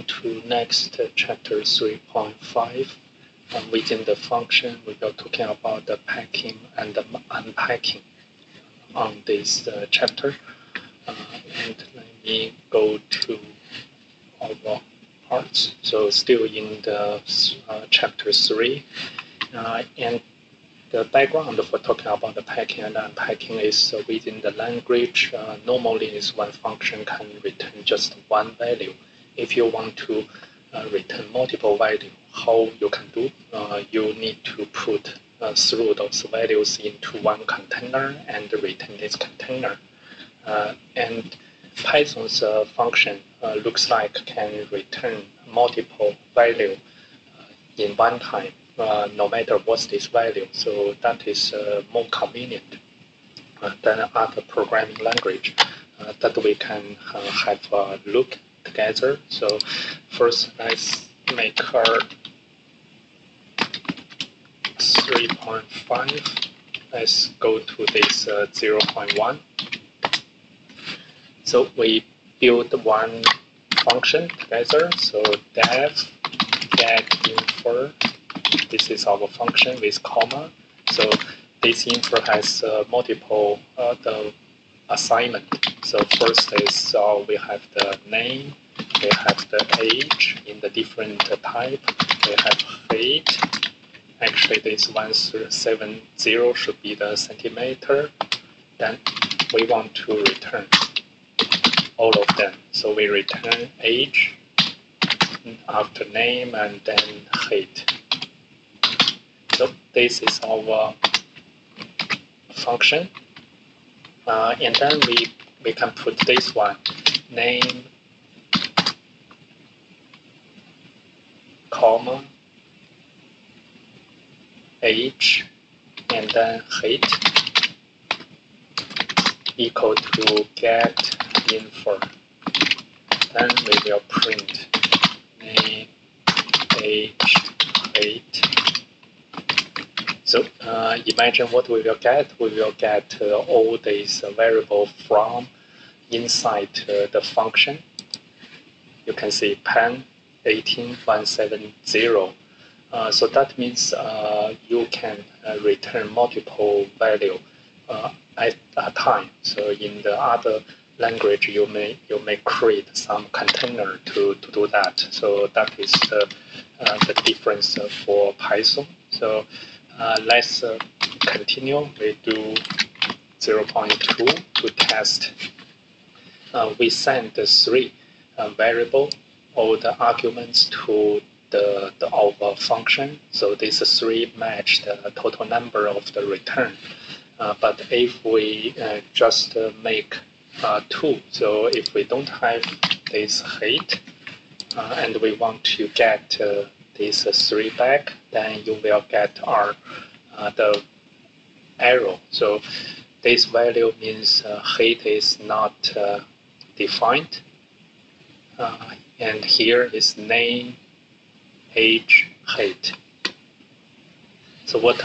going to next chapter 3.5. Within the function, we are talking about the packing and the unpacking on this chapter. And let me go to our parts. So still in the chapter 3, and the background for talking about the packing and unpacking is within the language. Normally, is one function can return just one value. If you want to return multiple values, how you can do? You need to put through those values into one container and return this container. And Python's function looks like can return multiple value in one time. No matter what's this value, so that is more convenient than other programming language that we can have a look together. So first, let's make our 3.5. Let's go to this 0.1. So we build one function together. So def get infer. This is our function with comma. So this infer has multiple the assignment. So first is we have the name, we have the age in the different type, we have height. Actually, this 170 should be the centimeter. Then we want to return all of them. So we return age after name and then height. So this is our function, and then we can put this one, name, comma, age, and then height equal to get infer. Then we will print name, age, height. So imagine what we will get. We will get all these variables from inside the function. You can see pen 18170. So that means you can return multiple value at a time. So in the other language, you may create some container to do that. So that is the difference for Python. So let's continue. We do 0.2 to test. We send the 3 variable, all the arguments to our function. So these 3 match the total number of the return. But if we just make 2, so if we don't have this height and we want to get this 3 back, then you will get the arrow. So this value means height is not defined, and here is name, age, height. So what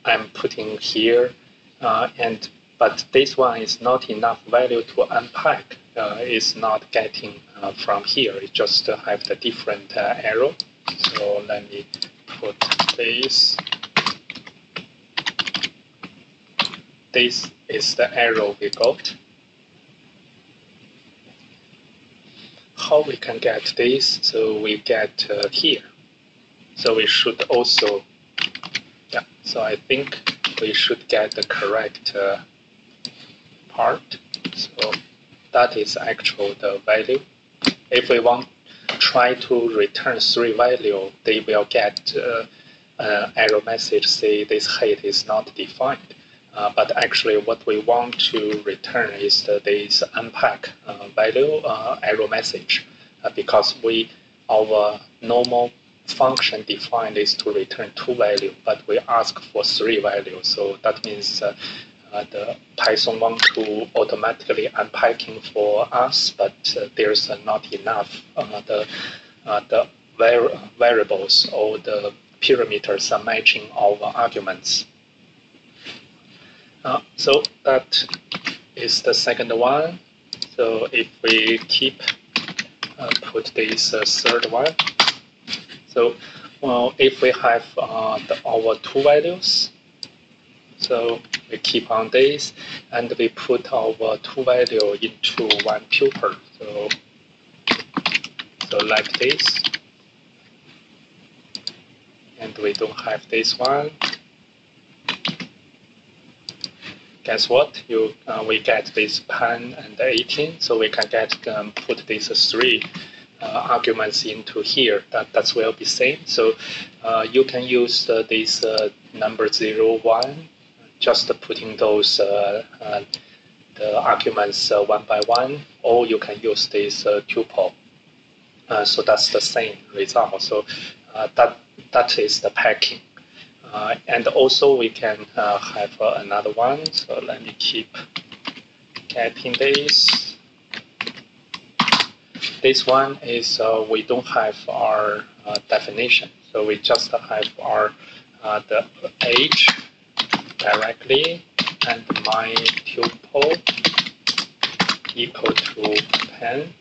I'm putting here, but this one is not enough value to unpack. It's not getting from here. It just have the different arrow. So let me put this. This is the arrow we got. How we can get this? So we get here. So we should also, so I think we should get the correct part. So that is actually the value. If we want try to return 3 value, they will get error message say this height is not defined. But actually what we want to return is this unpack value error message, because our normal function defined is to return 2 value, but we ask for 3 values. So that means the Python want to automatically unpacking for us, but there's not enough the variables or the parameters are matching our arguments. So that is the second one. So if we keep put this third one. So if we have our two values, so we keep on this, and we put our two value into one tuple. So like this, and we don't have this one. Guess what? We get this pen and 18, so we can put these three arguments into here. That will be same. So you can use this number 0, 1, just putting those the arguments one by one, or you can use this tuple. So that's the same result. So that is the packing. And also we can have another one. So let me keep getting this. This one is we don't have our definition. So we just have our the age directly, and my tuple equal to pen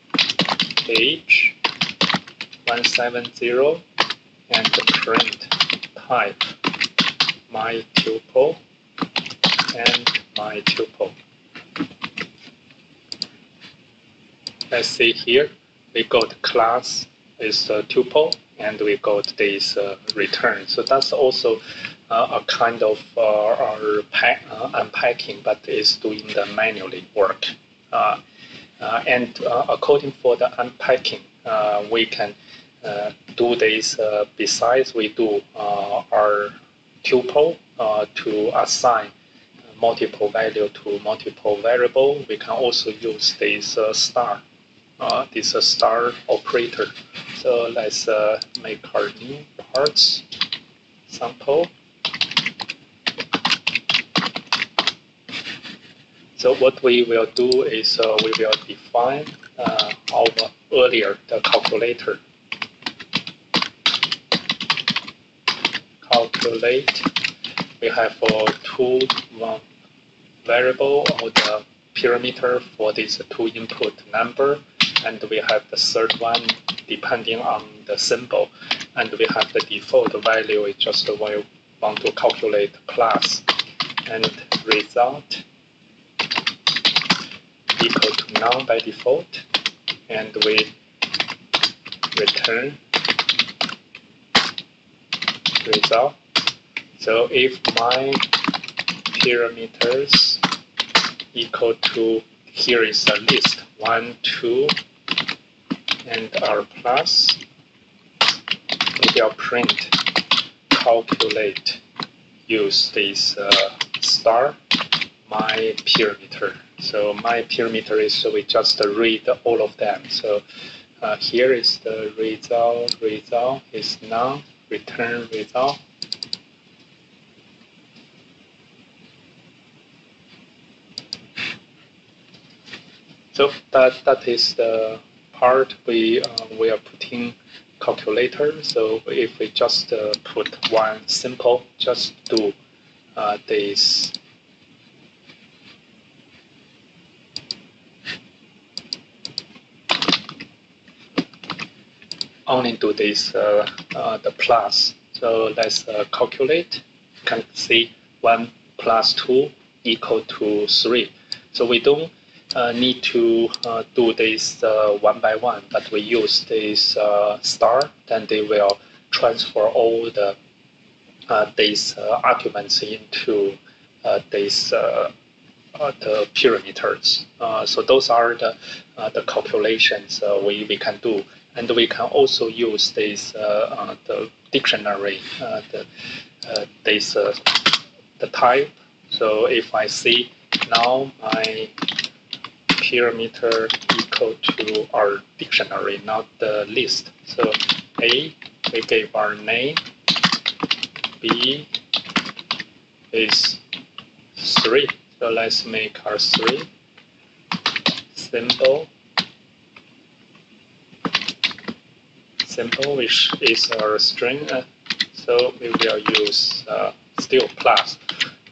age 170, and the print type my tuple and my tuple. Let's see here, we got class is tuple, and we got this return. So that's also a kind of our unpacking, but it's doing the manually work. And according for the unpacking, we can do this besides we do our tuple to assign multiple value to multiple variable. We can also use this star operator. So let's make our new parts sample. So what we will do is we will define our earlier the calculator. Calculate. We have two variable or the parameter for this two input number, and we have the third one depending on the symbol, and we have the default value is just we want to calculate class, and result equal to none by default, and we return result. So if my parameters equal to, here is a list 1, 2, and our plus, we will print calculate, use this star my parameter. So my parameter is, so we just read all of them. So here is the result is none, return result. So that is the part we are putting calculator. So if we just put one simple, just do this only do this the plus. So let's calculate. You can see 1 plus 2 equal to 3. So we don't need to do this one by one, but we use this star, then they will transfer all the these arguments into these the parameters. So those are the calculations we can do, and we can also use this the dictionary, the type. So if I see now my parameter equal to our dictionary, not the list. So A, we gave our name. B is 3. So let's make our 3 symbol, which is our string. So we will use still plus.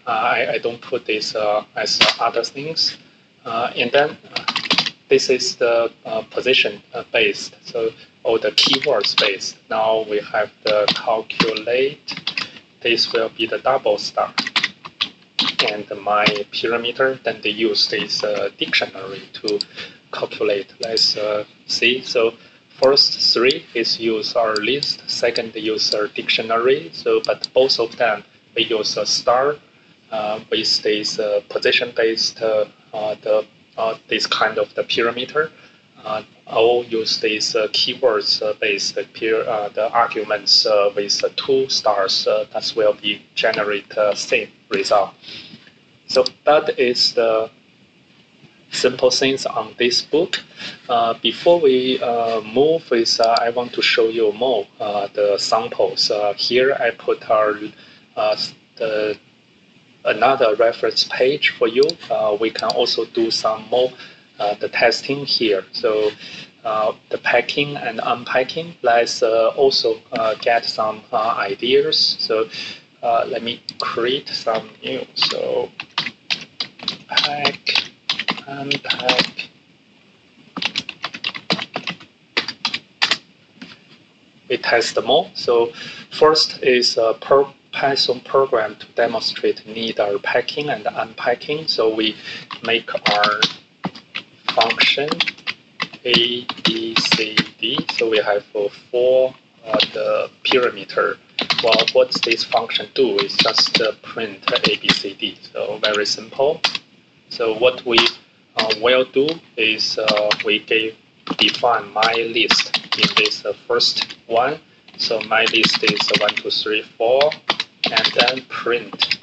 I don't put this as other things. And then this is the position based, so or the keywords based. Now we have the calculate. This will be the double star, and my parameter. Then they use this dictionary to calculate. Let's see. So first 3 is use our list. Second use our dictionary. So but both of them we use a star with this position based this kind of the parameter. I'll use these keywords based the arguments with 2 stars. That will be generate same result. So that is the simple things on this book. Before we move, I want to show you more the samples. Here I put our another reference page for you. We can also do some more the testing here. So the packing and unpacking. Let's also get some ideas. So let me create some new. So pack, unpack. We test more. So first is Python program to demonstrate need our packing and unpacking. So we make our function A, B, C, D. So we have 4 the parameter. Well, what this function do is just print A, B, C, D. So very simple. So what we will do is we define my list in this first one. So my list is 1, 2, 3, 4, and then print.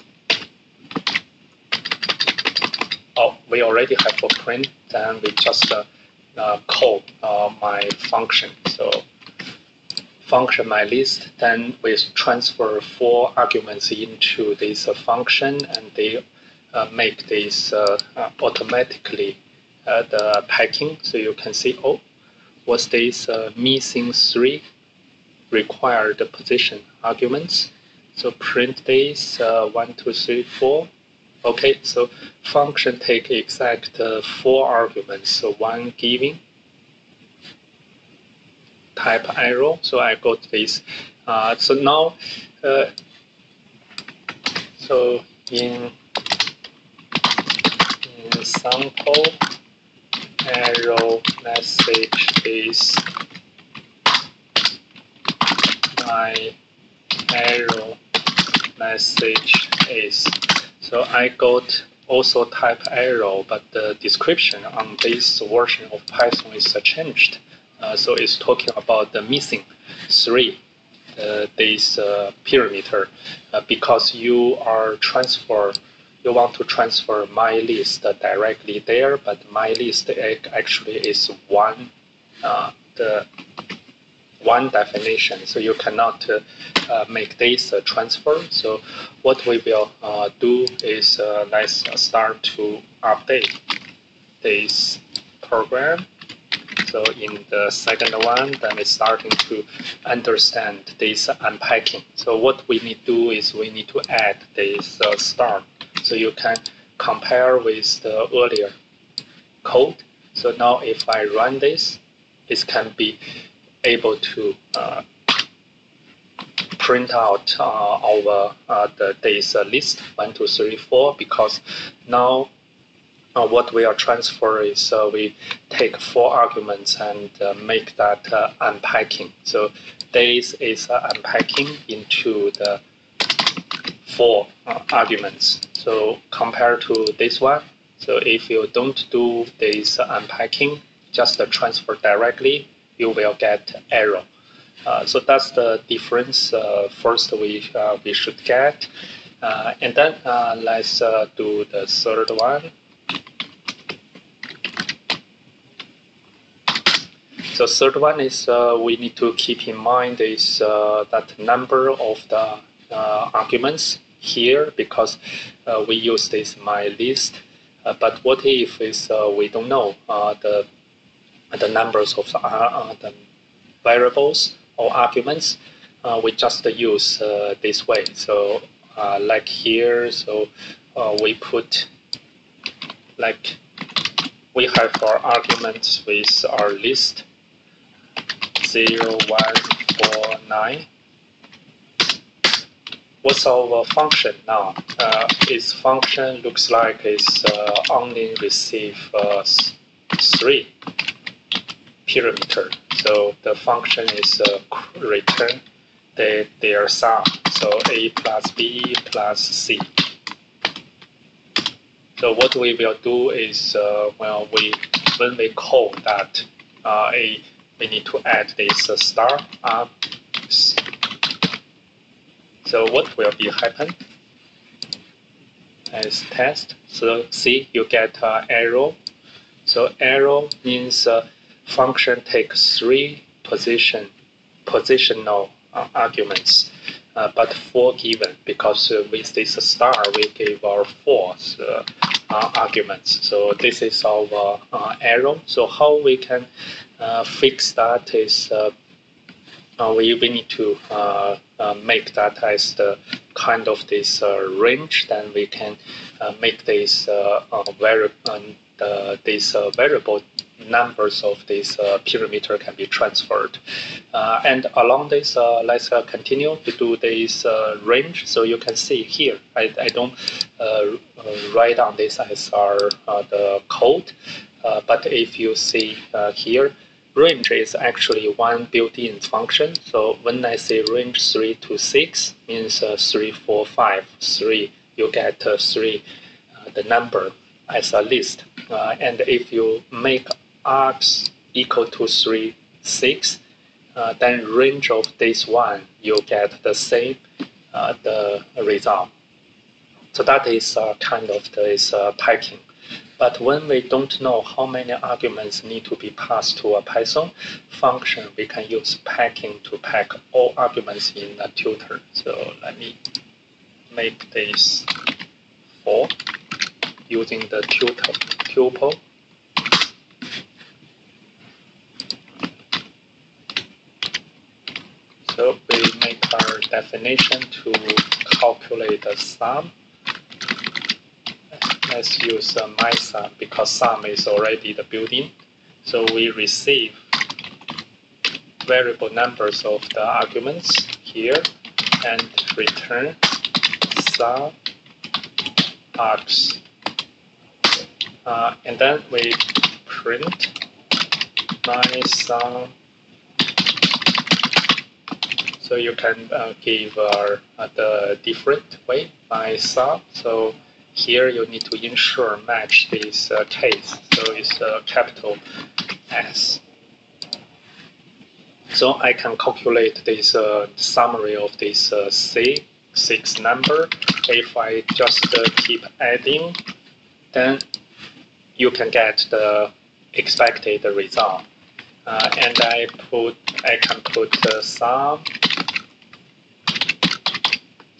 Oh, we already have a print. Then we just call my function. So function my list. Then we transfer 4 arguments into this function, and they make this automatically the packing. So you can see, oh, was this missing 3 required position arguments. So print this 1, 2, 3, 4. Okay, so function take exact 4 arguments. So 1 giving, type arrow. So I got this. So now, so in sample arrow message is my arrow message is. So I got also type arrow, but the description on this version of Python is changed. So it's talking about the missing 3 this parameter because you want to transfer my list directly there, but my list actually is one definition, so you cannot make this transfer. So what we will do is let's start to update this program. So in the second one, then we're starting to understand this unpacking. So what we need to do is we need to add this star. So you can compare with the earlier code. So now if I run this, it can be able to print out our this list 1, 2, 3, 4, because now what we are transferring is we take 4 arguments and make that unpacking. So this is unpacking into the 4 arguments. So compared to this one, so if you don't do this unpacking, just transfer directly, you will get error. So that's the difference. First, we should get, and then let's do the third one. So third one is we need to keep in mind is that number of the arguments here, because we use this my list. But what if is we don't know the numbers of the variables or arguments? We just use this way. So like here, so we put like we have our arguments with our list 0, 1, 4, 9. What's our function now? Its function looks like it's only receive 3 parameter. So the function is return their sum. So A plus B plus C. So what we will do is, when we call that we need to add this star args. So what will be happen as test? So see, you get arrow. So arrow means function takes 3 positional arguments, but 4 given, because with this star we gave our 4 arguments. So this is our arrow. So how we can fix that is we need to make that as the kind of this range. Then we can make this variable numbers of this parameter can be transferred. And along this, let's continue to do this range. So you can see here, I don't write down this as the code, but if you see here, range is actually one built-in function. So when I say range 3 to 6, means 3, 4, 5, 3, you get 3, the number as a list. And if you make args equal to 3, 6, then range of this one, you get the same the result. So that is kind of this packing. But when we don't know how many arguments need to be passed to a Python function, we can use packing to pack all arguments in a tutor. So let me make this 4 using the tuple. So we make our definition to calculate the sum. Let's use my sum, because sum is already the built-in. So we receive variable numbers of the arguments here and return sum args. And then we print my sum. So you can give the different way my sum. So here you need to ensure match this case. So it's capital S. So I can calculate this summary of this C6 number. If I just keep adding, then you can get the expected result. And I can put sum.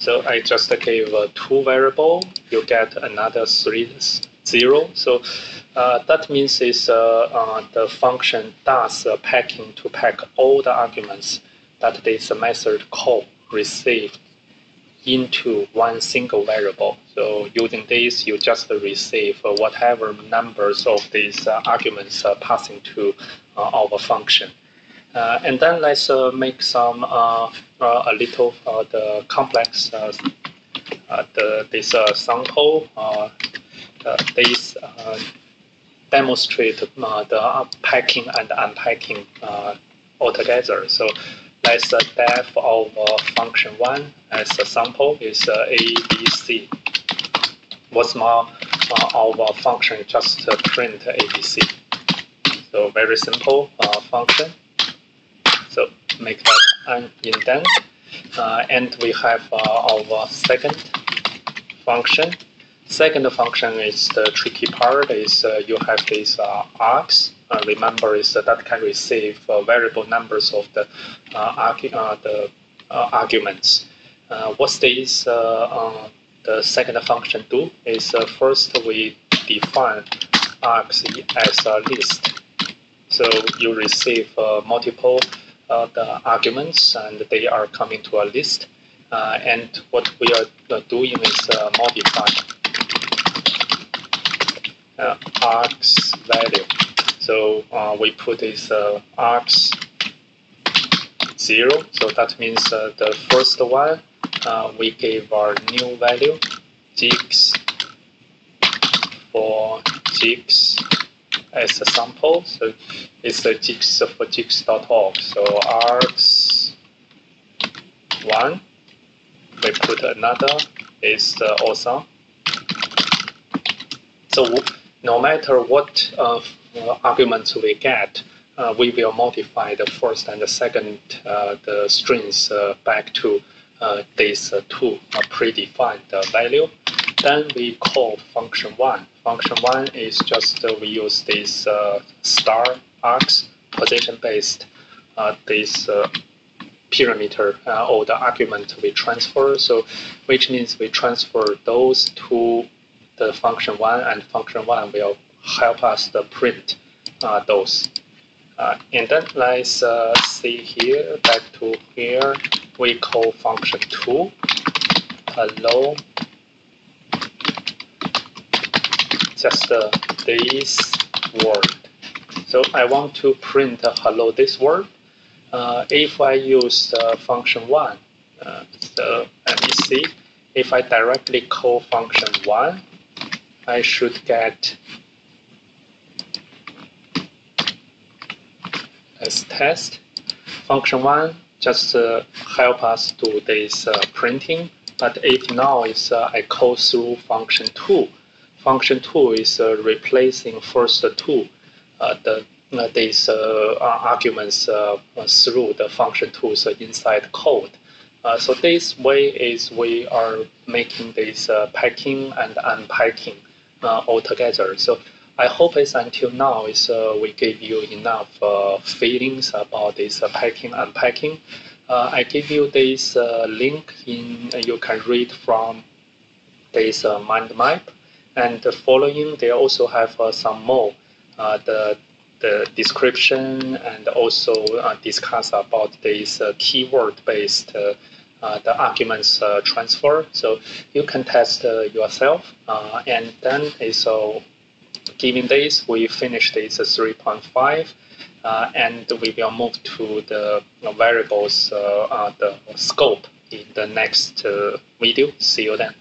So I just gave 2 variable, you get another 3, 0. So that means is the function does packing to pack all the arguments that this method call received into one single variable. So using this, you just receive whatever numbers of these arguments passing to our function. And then let's make some a little the complex this sample. This demonstrate the packing and unpacking altogether. So let's def of function 1 as a sample is A, B, C. What's more, our function just print A, B, C. So very simple function. So make that an indent, and we have our second function. Second function is the tricky part. Is you have these args. Remember, is that can receive variable numbers of the arguments. What's this? The second function do is first we define args as a list. So you receive multiple the arguments, and they are coming to a list. And what we are doing is modify. args value. So we put this args 0. So that means the first one we gave our new value jigs for jigs as a sample. So it's a jigs for jigs.org. So args 1. We put another is the awesome. So no matter what arguments we get, we will modify the first and the second the strings back to this two predefined value. Then we call function 1. Function 1 is just we use this star args position based this parameter or the argument we transfer. So which means we transfer those to the function 1, and function 1 will help us to print those. And then let's see here, back to here, we call function 2 hello, just this word. So I want to print hello this word. If I use function 1, so let me see, if I directly call function 1, I should get as test. Function 1 just help us do this printing. But if now is I call through function 2, function 2 is replacing first 2 these arguments through the function 2's inside code. So this way is we are making this packing and unpacking all together. So I hope it's until now is we gave you enough feelings about this packing unpacking. I give you this link in you can read from this mind map, and following they also have some more the description, and also discuss about this keyword based the arguments transfer. So you can test yourself, and then is given this, we finish this 3.5, and we will move to the variables, the scope in the next video. See you then.